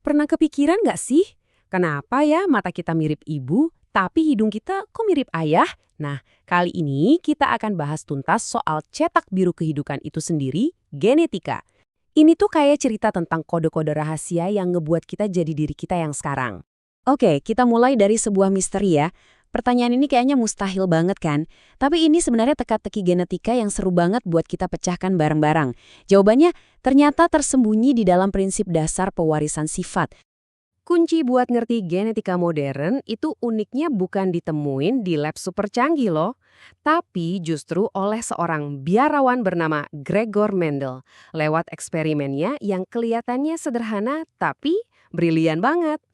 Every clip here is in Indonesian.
Pernah kepikiran nggak sih, kenapa ya mata kita mirip ibu, tapi hidung kita kok mirip ayah? Nah, kali ini kita akan bahas tuntas soal cetak biru kehidupan itu sendiri, genetika. Ini tuh kayak cerita tentang kode-kode rahasia yang ngebuat kita jadi diri kita yang sekarang. Oke, kita mulai dari sebuah misteri ya. Pertanyaan ini kayaknya mustahil banget kan? Tapi ini sebenarnya teka-teki genetika yang seru banget buat kita pecahkan bareng-bareng. Jawabannya ternyata tersembunyi di dalam prinsip dasar pewarisan sifat. Kunci buat ngerti genetika modern itu uniknya bukan ditemuin di lab super canggih loh, tapi justru oleh seorang biarawan bernama Gregor Mendel lewat eksperimennya yang kelihatannya sederhana tapi brilian banget.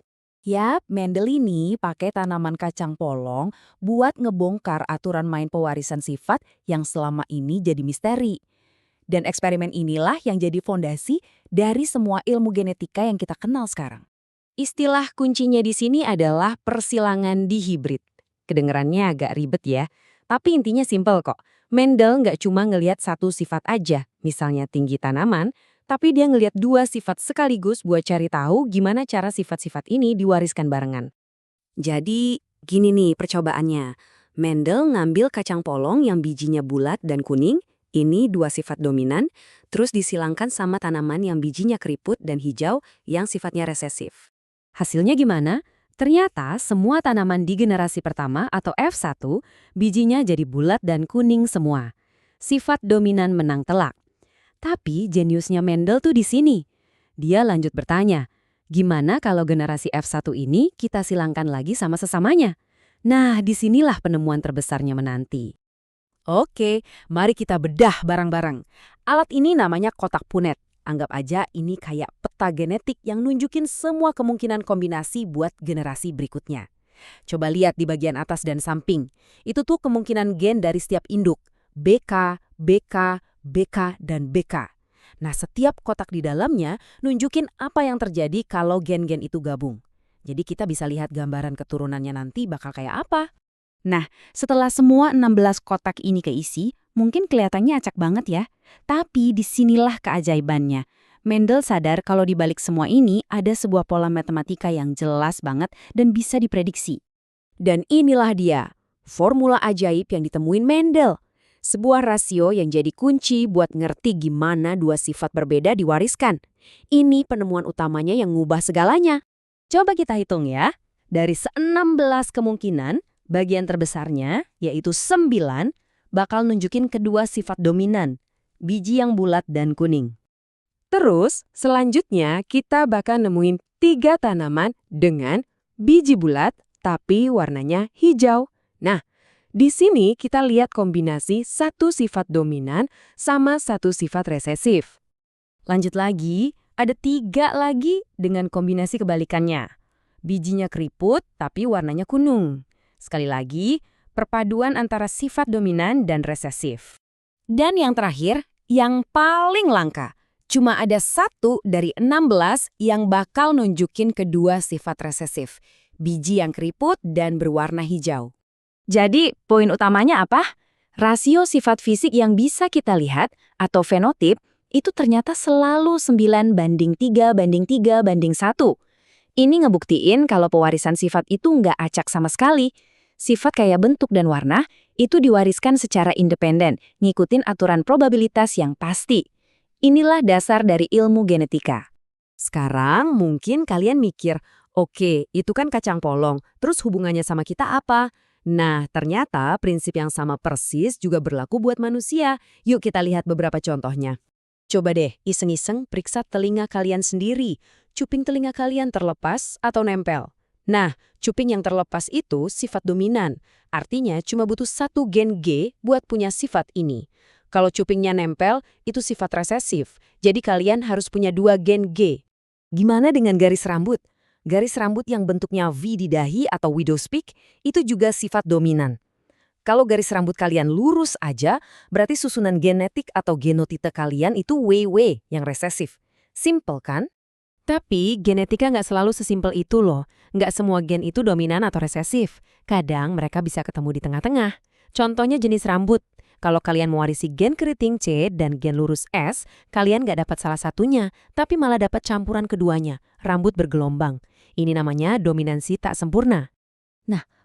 Yap, Mendel ini pakai tanaman kacang polong buat ngebongkar aturan main pewarisan sifat yang selama ini jadi misteri. Dan eksperimen inilah yang jadi fondasi dari semua ilmu genetika yang kita kenal sekarang. Istilah kuncinya di sini adalah persilangan dihibrid. Kedengerannya agak ribet ya, tapi intinya simpel kok. Mendel nggak cuma ngelihat satu sifat aja, misalnya tinggi tanaman, tapi dia ngelihat dua sifat sekaligus buat cari tahu gimana cara sifat-sifat ini diwariskan barengan. Jadi, gini nih percobaannya. Mendel ngambil kacang polong yang bijinya bulat dan kuning, ini dua sifat dominan, terus disilangkan sama tanaman yang bijinya keriput dan hijau yang sifatnya resesif. Hasilnya gimana? Ternyata semua tanaman di generasi pertama atau F1, bijinya jadi bulat dan kuning semua. Sifat dominan menang telak. Tapi jeniusnya Mendel tuh di sini. Dia lanjut bertanya, gimana kalau generasi F1 ini kita silangkan lagi sama sesamanya? Nah, disinilah penemuan terbesarnya menanti. Oke, mari kita bedah bareng-bareng. Alat ini namanya kotak Punnett. Anggap aja ini kayak peta genetik yang nunjukin semua kemungkinan kombinasi buat generasi berikutnya. Coba lihat di bagian atas dan samping. Itu tuh kemungkinan gen dari setiap induk. BK, BK, BK, dan BK. Nah, setiap kotak di dalamnya nunjukin apa yang terjadi kalau gen-gen itu gabung. Jadi kita bisa lihat gambaran keturunannya nanti bakal kayak apa. Nah, setelah semua 16 kotak ini keisi, mungkin kelihatannya acak banget ya. Tapi disinilah keajaibannya. Mendel sadar kalau di balik semua ini ada sebuah pola matematika yang jelas banget dan bisa diprediksi. Dan inilah dia, formula ajaib yang ditemuin Mendel. Sebuah rasio yang jadi kunci buat ngerti gimana dua sifat berbeda diwariskan. Ini penemuan utamanya yang ngubah segalanya. Coba kita hitung ya. Dari 16 kemungkinan, bagian terbesarnya, yaitu 9, bakal nunjukin kedua sifat dominan, biji yang bulat dan kuning. Terus, selanjutnya kita bakal nemuin 3 tanaman dengan biji bulat tapi warnanya hijau. Nah, di sini kita lihat kombinasi satu sifat dominan sama satu sifat resesif. Lanjut lagi, ada 3 lagi dengan kombinasi kebalikannya. Bijinya keriput tapi warnanya kuning. Sekali lagi, perpaduan antara sifat dominan dan resesif. Dan yang terakhir, yang paling langka. Cuma ada 1 dari 16 yang bakal nunjukin kedua sifat resesif. Biji yang keriput dan berwarna hijau. Jadi, poin utamanya apa? Rasio sifat fisik yang bisa kita lihat, atau fenotip, itu ternyata selalu 9:3:3:1. Ini ngebuktiin kalau pewarisan sifat itu nggak acak sama sekali. Sifat kayak bentuk dan warna itu diwariskan secara independen, ngikutin aturan probabilitas yang pasti. Inilah dasar dari ilmu genetika. Sekarang mungkin kalian mikir, oke, itu kan kacang polong, terus hubungannya sama kita apa? Nah, ternyata prinsip yang sama persis juga berlaku buat manusia. Yuk kita lihat beberapa contohnya. Coba deh, iseng-iseng periksa telinga kalian sendiri. Cuping telinga kalian terlepas atau nempel? Nah, cuping yang terlepas itu sifat dominan. Artinya cuma butuh 1 gen G buat punya sifat ini. Kalau cupingnya nempel, itu sifat resesif. Jadi kalian harus punya 2 gen G. Gimana dengan garis rambut? Garis rambut yang bentuknya V di dahi atau widow's peak itu juga sifat dominan. Kalau garis rambut kalian lurus aja, berarti susunan genetik atau genotipe kalian itu WW yang resesif. Simple kan? Tapi genetika nggak selalu sesimpel itu loh. Nggak semua gen itu dominan atau resesif. Kadang mereka bisa ketemu di tengah-tengah. Contohnya jenis rambut. Kalau kalian mewarisi gen keriting C dan gen lurus S, kalian nggak dapat salah satunya, tapi malah dapat campuran keduanya, rambut bergelombang. Ini namanya dominansi tak sempurna.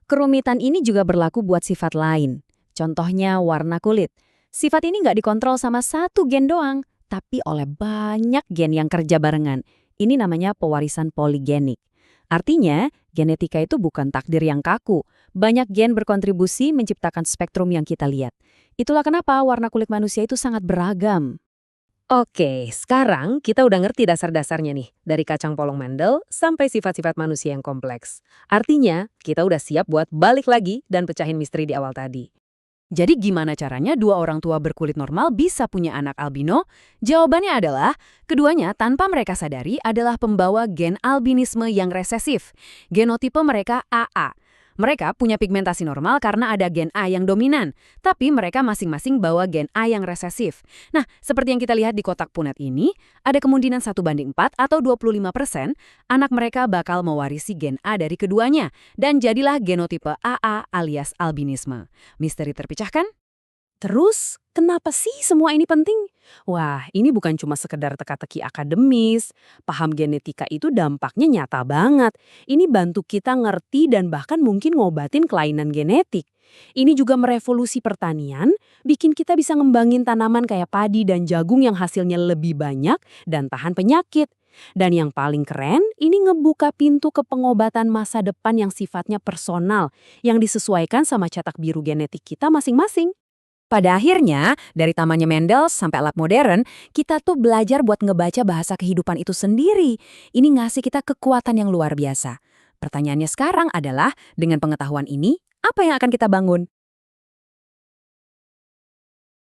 Kerumitan ini juga berlaku buat sifat lain. Contohnya warna kulit. Sifat ini nggak dikontrol sama satu gen doang, tapi oleh banyak gen yang kerja barengan. Ini namanya pewarisan poligenik. Artinya, genetika itu bukan takdir yang kaku. Banyak gen berkontribusi menciptakan spektrum yang kita lihat. Itulah kenapa warna kulit manusia itu sangat beragam. Oke, sekarang kita udah ngerti dasar-dasarnya nih, dari kacang polong Mendel sampai sifat-sifat manusia yang kompleks. Artinya, kita udah siap buat balik lagi dan pecahin misteri di awal tadi. Jadi gimana caranya dua orang tua berkulit normal bisa punya anak albino? Jawabannya adalah, keduanya tanpa mereka sadari adalah pembawa gen albinisme yang resesif. Genotipe mereka AA. Mereka punya pigmentasi normal karena ada gen A yang dominan, tapi mereka masing-masing bawa gen A yang resesif. Nah, seperti yang kita lihat di kotak punet ini, ada kemungkinan 1:4 atau 25% anak mereka bakal mewarisi gen A dari keduanya, dan jadilah genotipe AA alias albinisme. Misteri terpecahkan? Terus, kenapa sih semua ini penting? Wah, ini bukan cuma sekedar teka-teki akademis. Paham genetika itu dampaknya nyata banget. Ini bantu kita ngerti dan bahkan mungkin ngobatin kelainan genetik. Ini juga merevolusi pertanian, bikin kita bisa ngembangin tanaman kayak padi dan jagung yang hasilnya lebih banyak dan tahan penyakit. Dan yang paling keren, ini ngebuka pintu ke pengobatan masa depan yang sifatnya personal, yang disesuaikan sama cetak biru genetik kita masing-masing. Pada akhirnya, dari tamannya Mendel sampai lab modern, kita tuh belajar buat ngebaca bahasa kehidupan itu sendiri. Ini ngasih kita kekuatan yang luar biasa. Pertanyaannya sekarang adalah, dengan pengetahuan ini, apa yang akan kita bangun?